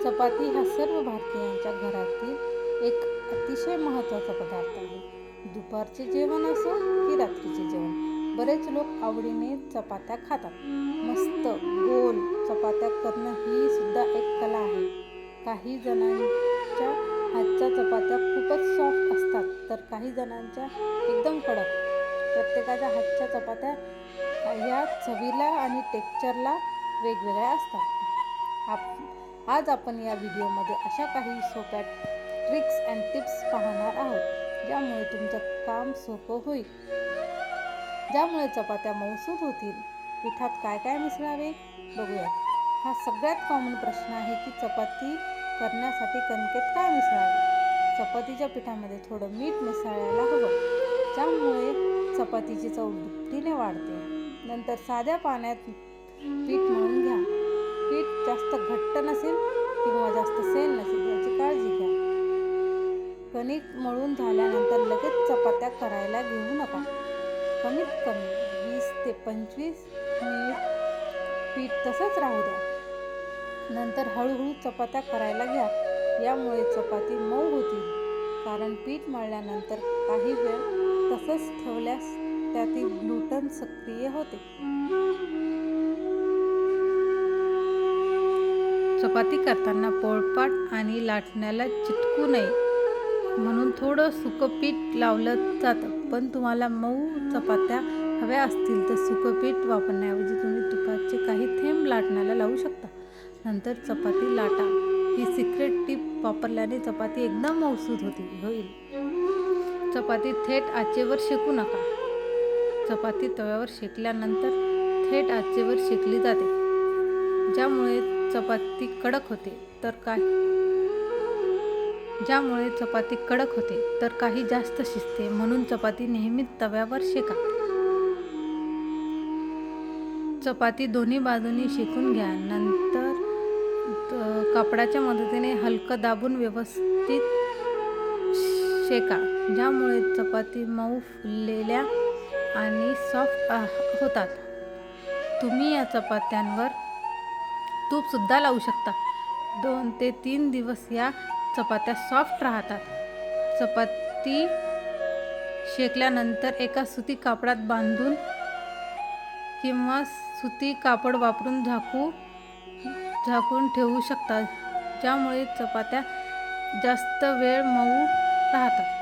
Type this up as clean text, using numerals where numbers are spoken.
चपाती हा सर्व भारतीयांच्या घरातील एक अतिशय महत्त्वाचा पदार्थ आहे. दुपारचे जेवण असो की रात्रीचे जेवण, बरेच लोक आवडीने चपात्या खातात. मस्त गोल चपात्या करणं ही सुद्धा एक कला आहे. काही जणांच्या हातच्या चपात्या खूपच सॉफ्ट असतात, तर काही जणांच्या एकदम कडक. प्रत्येकाच्या हातच्या चपात्या या चवीला आणि टेक्स्चरला वेगवेगळ्या असतात. आज आपण या व्हिडिओमध्ये अशा काही सोप्या ट्रिक्स अँड टिप्स पाहणार आहोत, ज्यामुळे तुमचं काम सोपं होईल, ज्यामुळे चपात्या मऊसूत होतील. पिठात काय काय मिसळावे बघूयात. हा सगळ्यात कॉमन प्रश्न आहे की चपाती करण्यासाठी कणकेत काय मिसळावे. चपातीच्या पिठामध्ये थोडं मीठ मिसळायला हवं, ज्यामुळे चपातीची चव दुपटीने वाढते. नंतर साध्या पाण्यात पीठ मळून घ्या. पीठ जास्त घट्ट नसेल किंवा जास्त सैल नसेल याची काळजी घ्या. कणिक मळून झाल्यानंतर लगेच चपात्या करायला घेऊ नका. कमीत कमी 20 ते 25 मिनिट पीठ तसंच राहू द्या. नंतर हळूहळू चपात्या करायला घ्या. यामुळे चपाती मऊ होतील, कारण पीठ मळल्यानंतर काही वेळ तसंच ठेवल्यास त्यातील ग्लुटन सक्रिय होते. चपाती करताना पोळपाट आणि लाटण्याला चिटकू नये म्हणून थोडं सुकं पीठ लावलं जातं. पण तुम्हाला मऊ चपात्या हव्या असतील तर सुकं पीठ वापरण्याऐवजी तुम्ही तुपाचे काही थेंब लाटण्याला लावू शकता. नंतर चपाती लाटा. ही सिक्रेट टिप वापरल्याने चपाती एकदम मऊसूत होईल. चपाती थेट आचेवर शेकू नका. चपाती तव्यावर शेकल्यानंतर थेट आचेवर शेकली जाते, ज्यामुळे चपाती कडक होते तर काही जास्त शिजते. म्हणून चपाती नेहमी तव्यावर शेका. चपाती दोन्ही बाजूनी शेकून घ्या. नंतर कापडाच्या मदतीने हलकं दाबून व्यवस्थित शेका, ज्यामुळे चपाती मऊ, फुललेल्या आणि सॉफ्ट होतात. तुम्ही या चपात्यांवर तूप सुद्धा लावू शकता. 2 ते 3 दिवस या चपात्या सॉफ्ट राहतात. चपाती शेकल्यानंतर एका सुती कापडात बांधून किंवा सुती कापड वापरून झाकून ठेवू शकता, ज्यामुळे चपात्या जास्त वेळ मऊ राहतात.